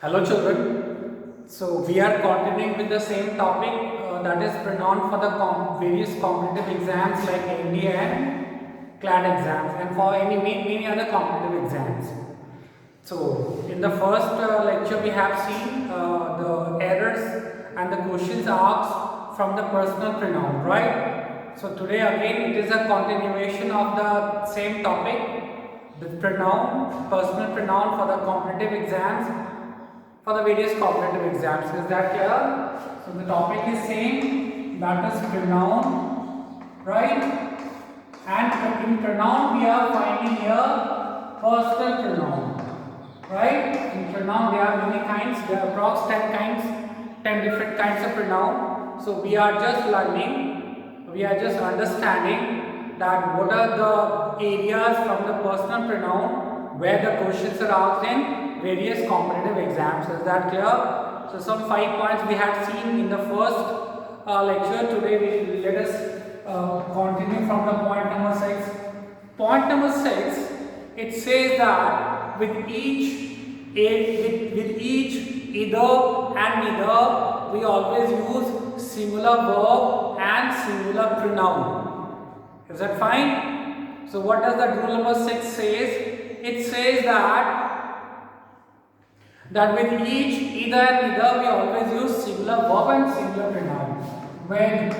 Hello children. So we are continuing with the same topic that is pronoun for the various competitive exams like NDA and CLAT exams and for many other competitive exams. So in the first lecture we have seen the errors and the questions asked from the personal pronoun, right? So today again it is a continuation of the same topic, the personal pronoun for the competitive exams for the various competitive exams. Is that clear? So the topic is same, that is pronoun, right? And in pronoun we are finding here personal pronoun, right? In pronoun there are many kinds, there are approx 10 kinds, 10 different kinds of pronoun. So we are just learning, we are just understanding that what are the areas from the personal pronoun where the questions are asked in various competitive exams. Is that clear? So some 5 points we had seen in the first lecture. Today we let us continue from the point number 6. Point number 6, it says that with each either and neither we always use singular verb and singular pronoun. Is that fine? So what does that rule number 6 says? It says that with each either and neither we always use singular verb and singular pronoun. When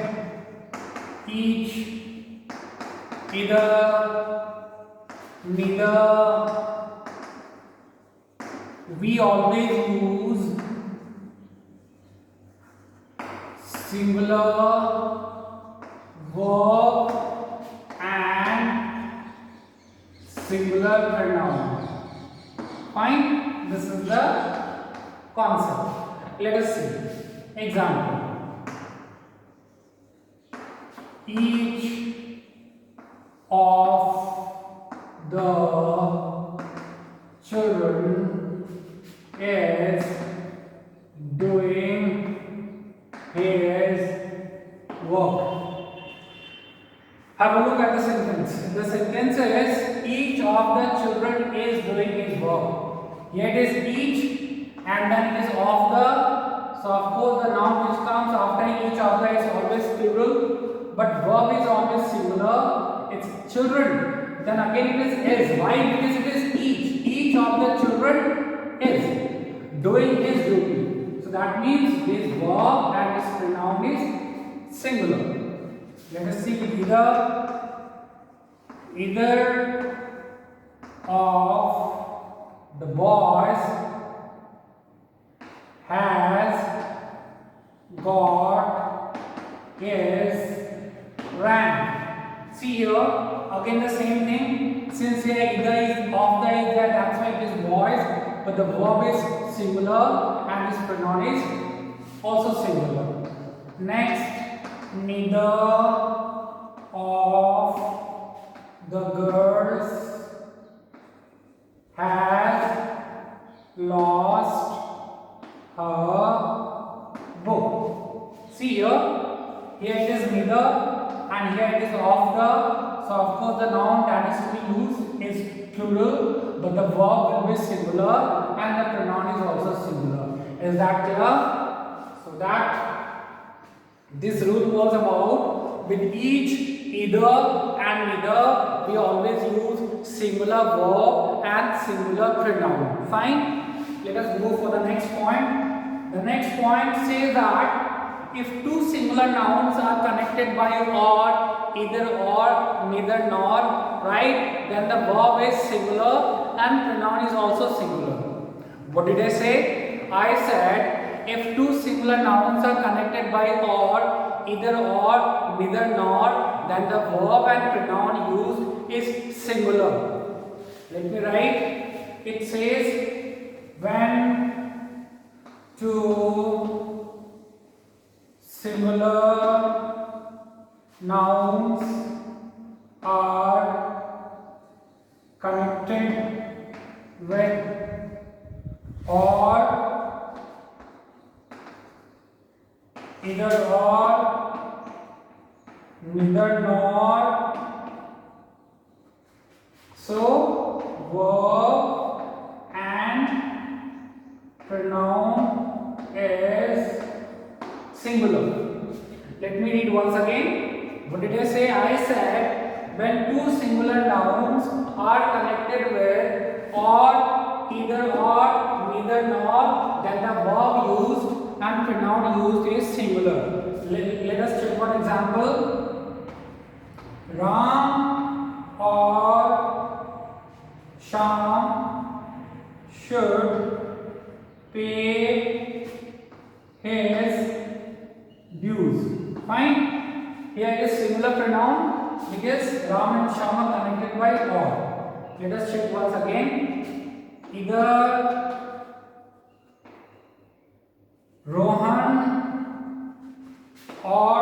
each, either, neither, we always use singular verb and singular pronoun. Fine. This is the concept. Let us see. Example. Each of the children is doing his work. Have a look at the sentence. The sentence is each of the children is doing his work. Here it is each and then it is of the. So of course the noun which comes after each of the is always plural, but verb is always singular. It's children. Then again it is. Why? Because it is each. Each of the children is doing his duty. So that means this verb and this pronoun is singular. Let us see either of the boys has got his rank. See here again the same thing. Since here either is of the is there, that's why it is boys, but the verb is singular and this pronoun is also singular. Next, neither of the girls has lost her book. See here it is neither and here it is of the. So of course the noun that is to be used is plural, but the verb will be singular and the pronoun is also singular. Is that clear? So that this rule was about with each, either and neither we always use singular verb and singular pronoun. Fine. Let us go for the next point. The next point says that if two singular nouns are connected by or, either or, neither nor, right, then the verb is singular and pronoun is also singular. What did I say? I said if two singular nouns are connected by or, either or, neither nor, then the verb and pronoun used is singular. Let me write. It says when two similar nouns are connected with or, either or, neither nor, so verb and pronoun is singular. Let me read once again. What did I say? I said when two singular nouns are connected with or, either or, neither nor, then the verb used and pronoun used is singular. Let us check one example. Ram or Sham should pay his dues. Fine. Here is singular pronoun because Ram and Sham are connected by or. Let us check once again. Either Rohan or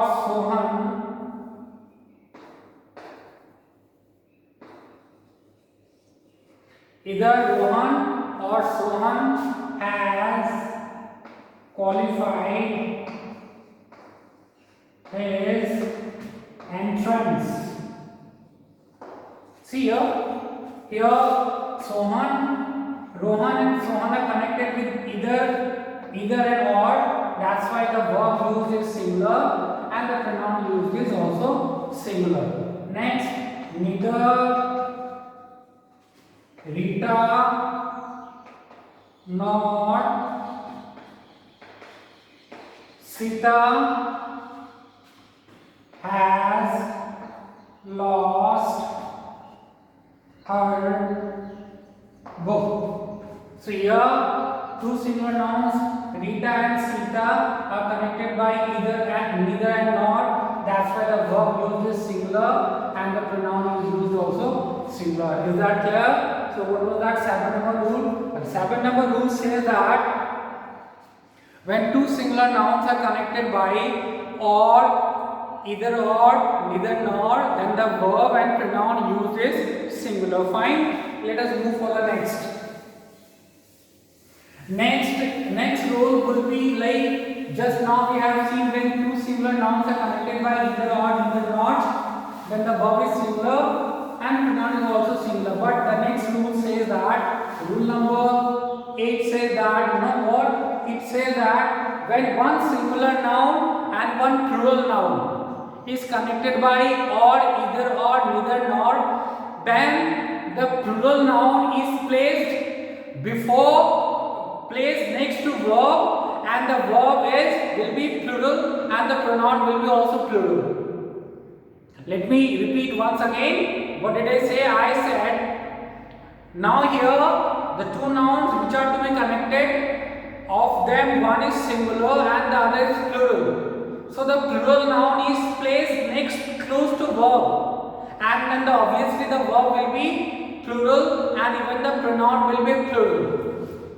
Sohan has qualified his entrance. See here Rohan and Sohan are connected with either and or. That's why the verb used is singular and the pronoun used is also singular. Next, neither Rita nor Sita has lost her book. So here two singular nouns Rita and Sita are connected by either and neither and nor. That's why the verb used is singular and the pronoun is used also singular. Is that clear? So what was that Sabbath number rule? The Sabbath number rule says that when two singular nouns are connected by or, either or, neither nor, then the verb and pronoun used is singular. Fine. Let us move for the next. Next rule will be like just now we have seen when two singular nouns are connected by either or, neither nor, then the verb is singular and pronoun is also singular. But the next rule says that rule number 8 says that it says that when one singular noun and one plural noun is connected by or, either or, neither nor, then the plural noun is placed next to verb and the verb will be plural and the pronoun will be also plural. Let me repeat once again. What did I say? I said now here the two nouns which are to be connected, of them one is singular and the other is plural. So the plural noun is placed close to verb and then obviously the verb will be plural and even the pronoun will be plural.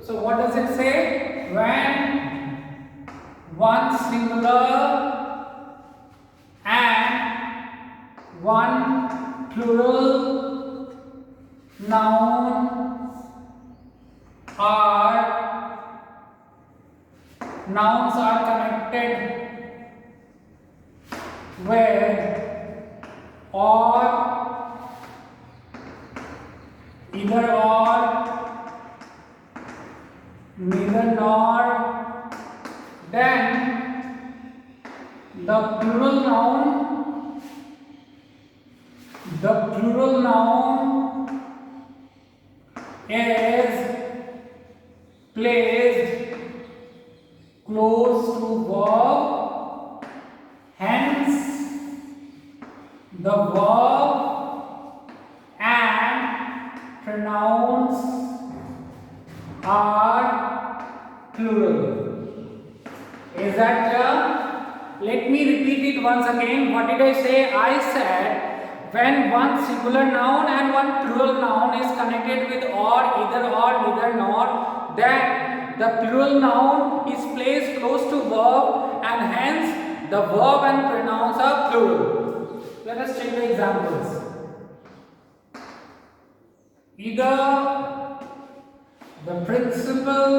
So what does it say? When one singular and one plural nouns are connected with or, either or, neither nor, then the plural noun is placed close to verb, hence the verb and pronouns are plural. Is that clear? Let me repeat it once again. What did I say? I said when one singular noun and one plural noun is connected with or, either or, neither nor, then the plural noun is placed close to verb and hence the verb and pronouns are plural. Let us check the examples. Either the principal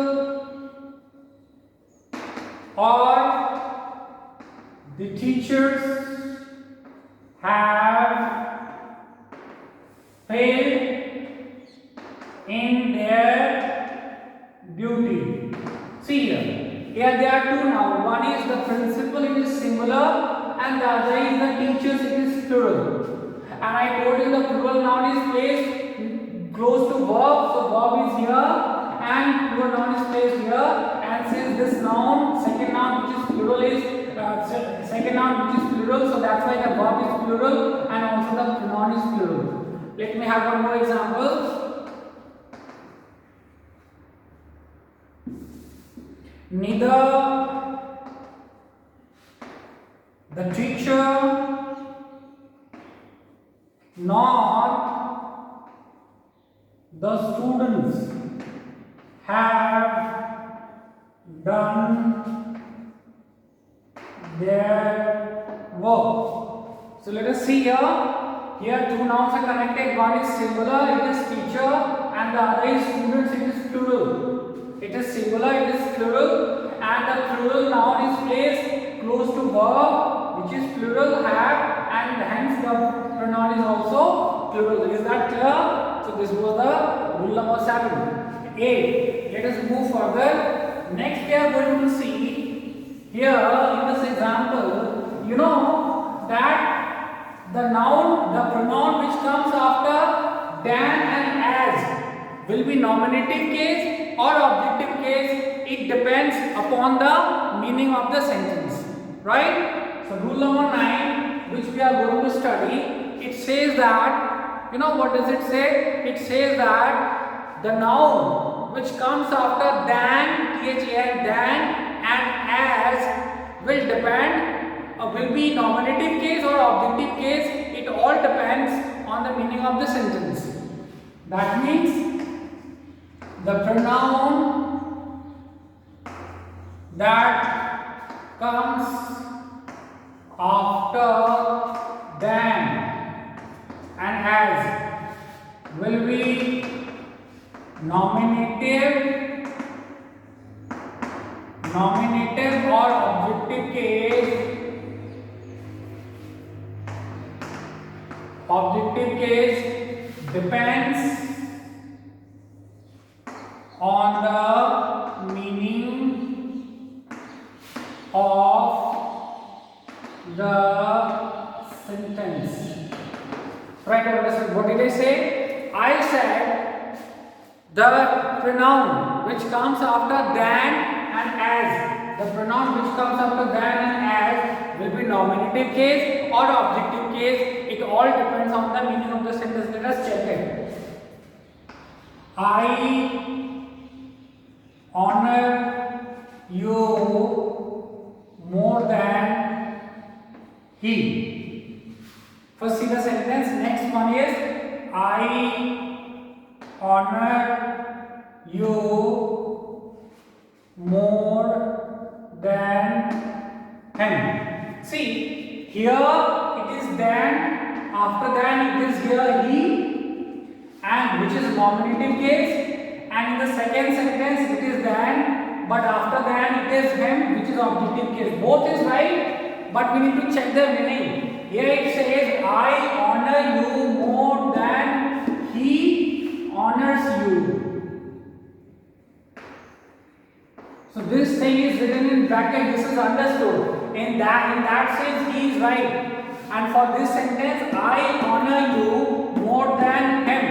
or the teachers have failed in their duty. See here. Here there are two nouns. One is the principal, it is singular, and the other is the teachers, it is plural. And I told you the plural noun is placed close to verb, so verb is here, and plural noun is placed here. And since this noun, second noun which is plural is second noun which is plural, so that's why the verb is plural, and also the pronoun is plural. Let me have one more example. Neither the teacher nor the students have done their work. So let us see here. Here two nouns are connected. One is singular, it is teacher, and the other is students, it is plural. It is singular, it is plural, and the plural noun is placed close to verb, which is plural, have, and hence the pronoun is also plural. Is that clear? So this was the rule number 7. 8. Let us move further. Next we are going to see here in this example, you know that the noun, the pronoun which comes after than and as will be nominative case or objective case. It depends upon the meaning of the sentence, right? So rule number 9, which we are going to study, it says that, you know what does it say? It says that the noun which comes after than, than and as will depend, will be nominative case or objective case. It all depends on the meaning of the sentence. That means the pronoun that comes after than and as will be nominative or objective case. Objective case depends on the meaning of the sentence. Try to understand. What did I say? I said the pronoun which comes after than and as. The pronoun which comes after than and as will be nominative case or objective case. It all depends on the meaning of the sentence. Let us check it. I honor you more than he. First see the sentence. Next one is I honor you more than him. See here it is than, after than it is here he, and which is nominative case. And in the second sentence it is than, but after than it is him, which is objective case. Both is right, but we need to check the meaning. Here it says I honor you more than he honors you. So this thing is written in bracket. This is understood. In that sense he is right. And for this sentence, I honor you more than him,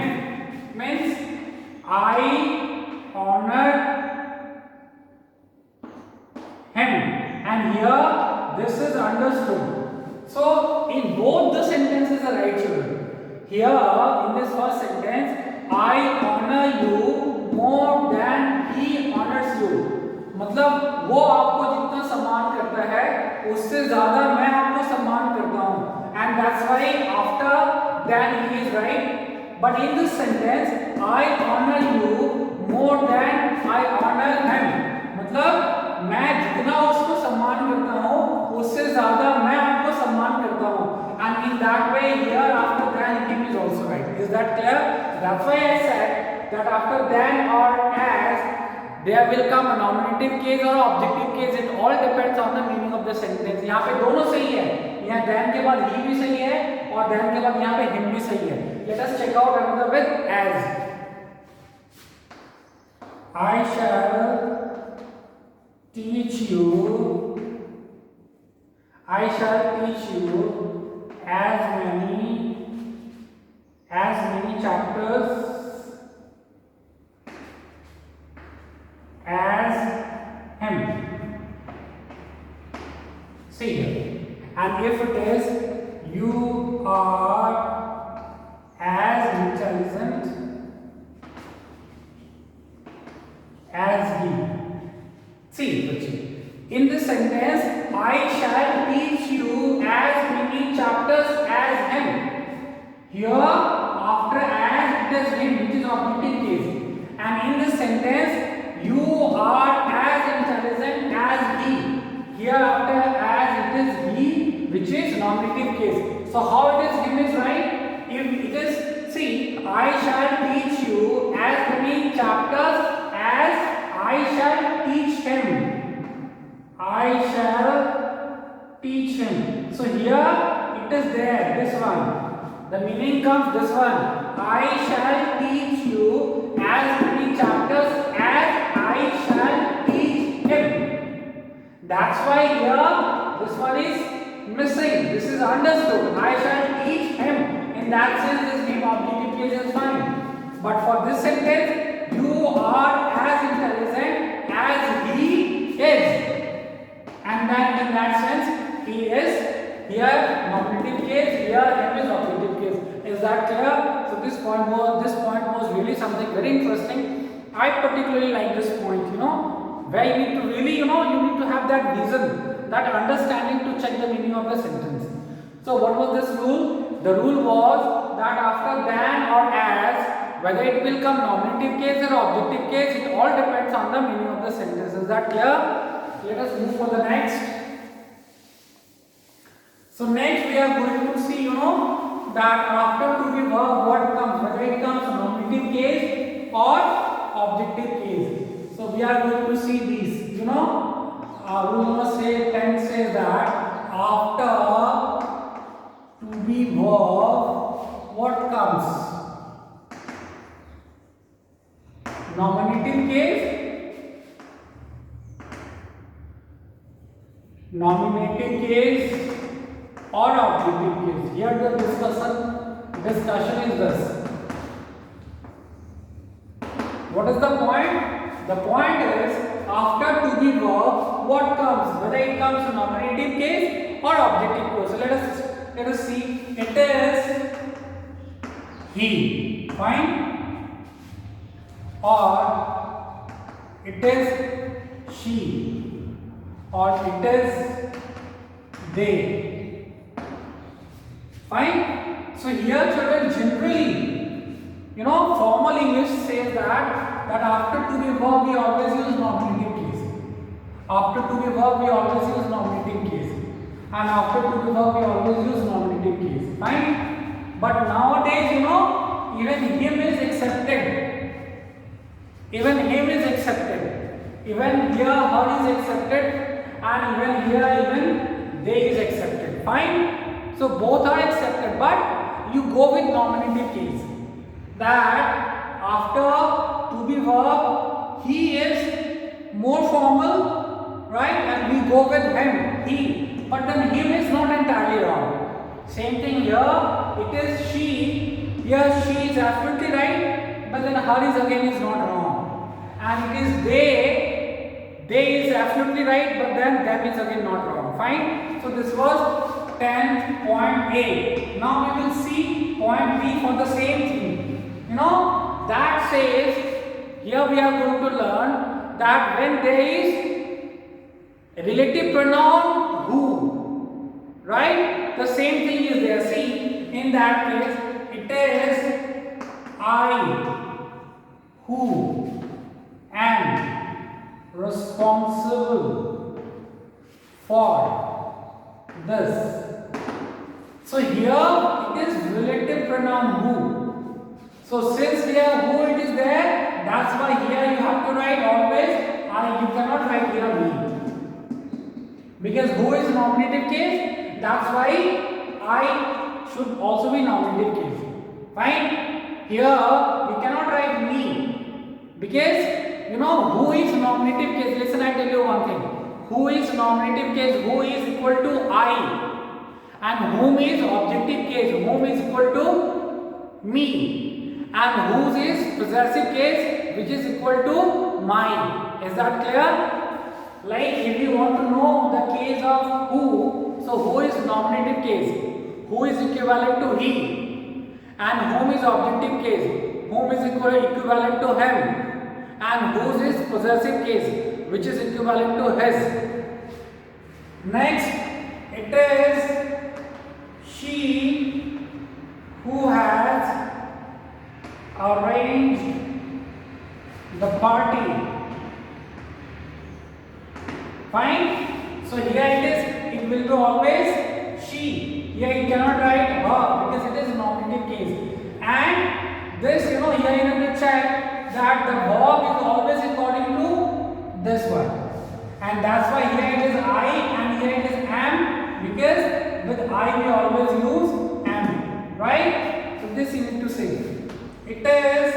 means I honor him, and here this is understood. So in both the sentences are right, children. Here in this first sentence, I honor you more than he honors you. मतलब वो आपको जितना सम्मान करता है उससे ज्यादा मैं आपको सम्मान करता हूँ. And that's why after than he is right. But in this sentence, I honor you more than I honor him. मतलब मैं जितना उसको सम्मान करता हूँ उससे ज्यादा मैं आपको सम्मान करता हूँ. And in that way here after than him is also right. Is that clear? That's why I said that after than or as there will come a nominative case or objective case. It all depends on the meaning of the sentence. यहाँ पे दोनों सही है. यहाँ than के बाद he भी सही है और than के बाद यहाँ पे him भी सही है. Let us check out another with as. I shall teach you, I shall teach you as many chapters as him. See here. And if it is you are as intelligent as he. See, in this sentence, I shall teach you as many chapters as him. Here, after as it is him, which is objective case. And in this sentence, you are as intelligent as he. Here, after as it is he, which is nominative case. So, how it is him is right? If it is, see, I shall teach you as many chapters as I shall teach him. I shall teach him. So here it is there, this one. The meaning comes this one. I shall teach you as many chapters as I shall teach him. That's why here this one is missing. This is understood. I shall teach him. In that sense, this name objective case is fine. But for this sentence, you are as intelligent as he is. And then in that sense, he is here nominative case, here him is objective case. Is that clear? So this point was really something very interesting. I particularly like this point, where you need to really, you need to have that vision, that understanding to check the meaning of the sentence. So what was this rule? The rule was that after than or as, whether it will come nominative case or objective case, it all depends on the meaning of the sentence. Is that clear? Let us move for the next. So next we are going to see, that after to be verb what comes, whether it comes nominative case or objective case. So we are going to see these. Rule number 10 says that after to be verb what comes? Nominative case, nominative case or objective case. Here the discussion is this. What is the point? The point is after to be verb what comes, whether it comes nominative case or objective case. So let us see. It is he, fine, or it is she, or it is they, fine. So here children, generally, formal English says that after to be verb we always use nominative case. After to be verb we always use nominative case, and after to be verb we always use nominative case, fine. But nowadays, even him is accepted. Even him is accepted. Even here her is accepted, and even here even they is accepted. Fine. So both are accepted, but you go with nominative case. That after to be verb he is more formal, right? And we go with him, he. But then him is not entirely wrong. Same thing here. It is she. Here she is absolutely right, but then her is again not wrong. And it is they. They is absolutely right, but then them is again not wrong. Fine. So this was 10.A. Now we will see point B for the same thing. That says here we are going to learn that when there is a relative pronoun who, right? The same thing is there. See, in that case, it is I who am responsible for this. So here it is relative pronoun who. So since here who it is there, that's why here you have to write always I. You cannot write here me, because who is nominative case. That's why I should also be nominative case. Fine. Here we cannot write me, because who is nominative case. Listen, I tell you one thing. who is nominative case, who is equal to I, and whom is objective case, whom is equal to me, and whose is possessive case, which is equal to mine. Is that clear? Like if you want to know the case of who, so who is nominative case, who is equivalent to he, and whom is objective case, whom is equivalent to him, and whose is possessive case, which is equivalent to his. Next, it is she who has arranged the party. Fine. So here it is, it will be always she. Here you cannot write her because it is nominative case. And this, here you need to check that the verb is always according to this one. And that's why here it is I and here it is am, because with I we always use am. Right? So this you need to say. It is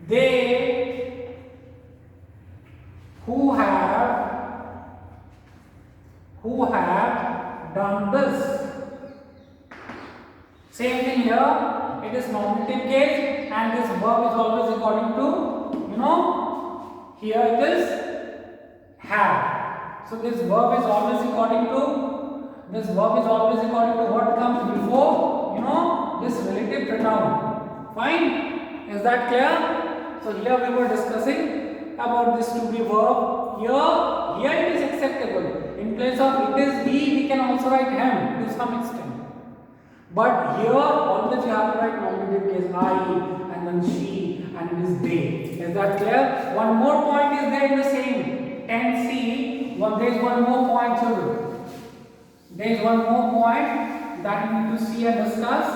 they who have done this. Same thing here, it is nominative case and this verb is always according to, here it is have. So this verb is always according to what comes before, this relative pronoun. Fine? Is that clear? So here we were discussing about this to be verb. Here it is acceptable. In place of it is he, we can also write him to some extent. But here always you have to write nominative case I and then she and it is they. Is that clear? One more point is there in the same 10C. There is one more point, children. There is one more point that you need to see and discuss,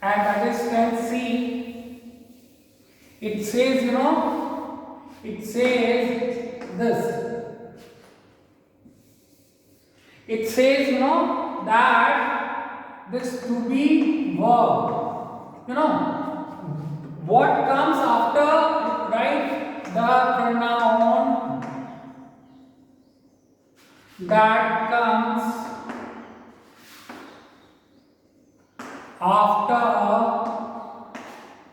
and that is 10C. It says, it says this. It says, that this to be verb, what comes after, right? The pronoun that comes after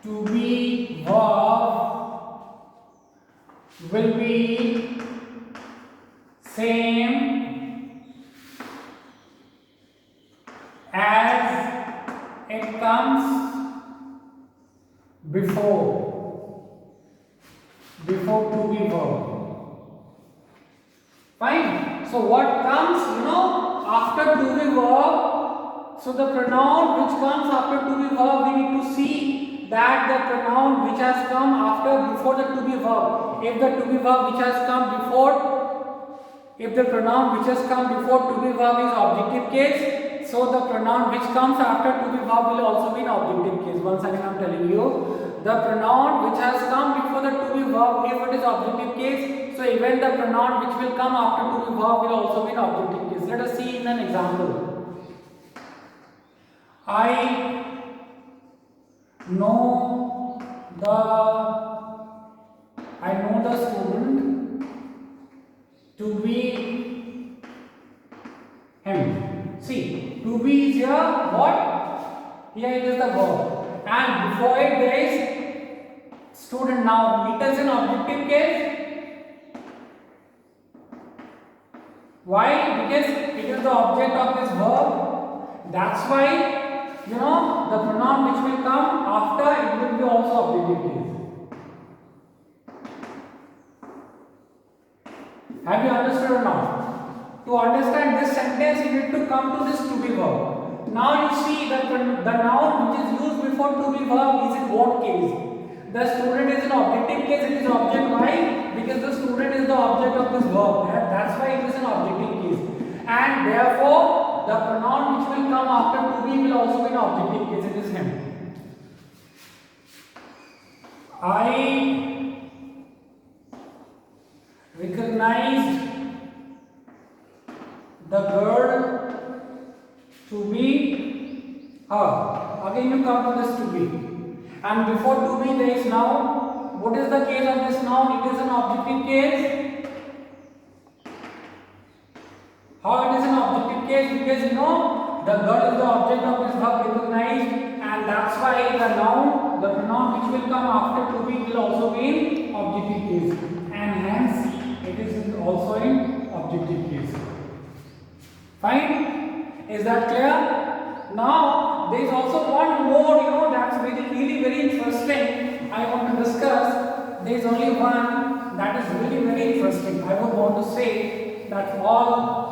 to be verb will be same as it comes before to be verb. Fine. So what comes, after to be verb, so the pronoun which comes after to be verb, we need to see that the pronoun which has come before the to be verb. If the to be verb which has come before, if the pronoun which has come before to be verb is objective case, so the pronoun which comes after to be verb will also be an objective case. Once again I am telling you, the pronoun which has come before the to be verb, if it is objective case, so even the pronoun which will come after to be verb will also be an objective case. Let us see in an example. I know the student to be him. See, to be is here what? Here it is the verb, and before it there is student. Now it is an objective case. Why? Because it is the object of this verb. That's why, the pronoun which will come after it will be also objective case. Have you understood or not? To understand this sentence, you need to come to this to be verb. Now you see that the noun which is used before to be verb is in what case? The student is an objective case, it is object. Why? Because the student is the object of this verb. That's why it is an objective case. And therefore, the pronoun which will come after to be will also be an objective case. It is him. I recognized the girl to be her. Again you come to this to be. And before to be there is noun. What is the case of this noun? It is an objective case. How it is an objective case? Because you know the girl is the object of this verb recognized, and that's why the noun, the pronoun which will come after to be will also be in objective case, and hence it is also in objective case. Fine? Is that clear? Now there is also one more, you know, that's really very interesting. I want to discuss. There is only one that is really very interesting. I would want to say that all.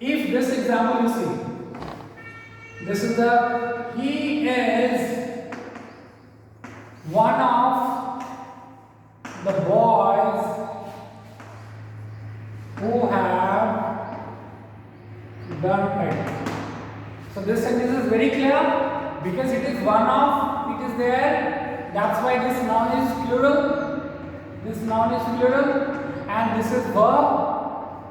If this example you see, this is the, he is one of the boys who have done it. So this sentence is very clear because it is one of, it is there. That's why this noun is plural. This noun is plural, and this is verb.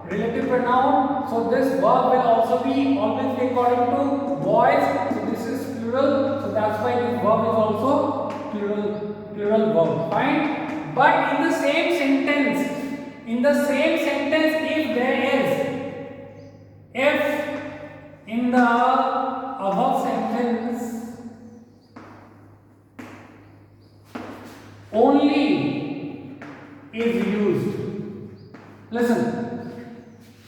Relative pronoun, so this verb will also be always be according to boys, so this is plural, so that's why this verb is also plural verb. Fine. But in the same sentence, if in the above sentence only is used, listen.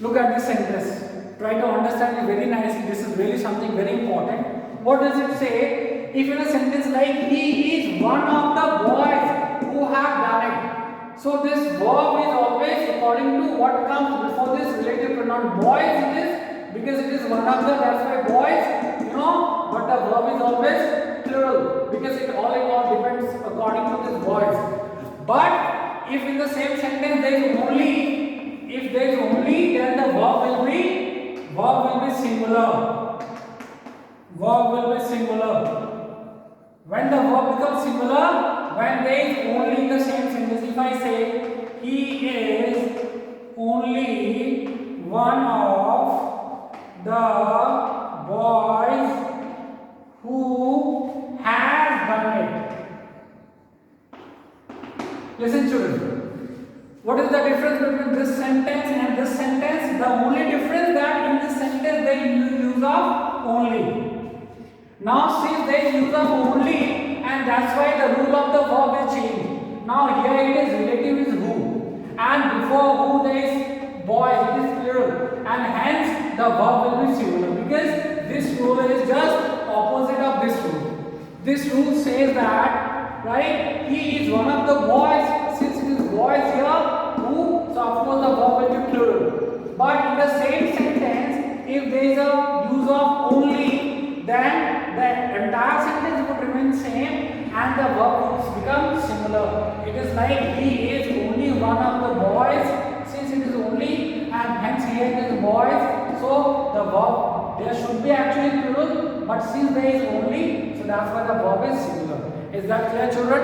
Look at this sentence. Try to understand it very nicely. This is really something very important. What does it say? If in a sentence like he is one of the boys who have done it. So this verb is always according to what comes before this relative pronoun. Boys it is because it is one of the, that's why boys, you know, but the verb is always plural because it all depends according to this boys. But if in the same sentence there is only, if there is only, then the verb will be singular. Verb will be singular. When the verb becomes singular, when there is only in the same sentence. If I say he is only one of the boys who has done it. Listen, children. What is the difference between this sentence and this sentence? The only difference that in this sentence there is use of only. Now since there is use of only, and that's why the rule of the verb is changed. Now here it is relative is who, and before who there is boys, it is plural, and hence the verb will be singular because this rule is just opposite of this rule. This rule says that, right, he is one of the boys. Since it is boys here, who, so of course the verb will be plural. But in the same sentence, if there is a use of only, then the entire sentence would remain same and the verb would become singular. It is like he is only one of the boys. Since it is only, and hence here it is boys, so the verb, there should be actually plural, but since there is only, so that's why the verb is singular. Is that clear, children?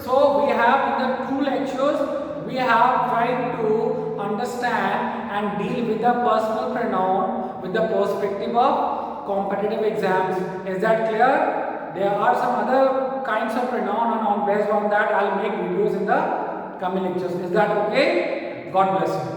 So we have in the 2 lectures, we have tried to understand and deal with the personal pronoun with the perspective of competitive exams. Is that clear? There are some other kinds of pronoun, and based on that I'll make videos in the coming lectures. Is that okay? God bless you.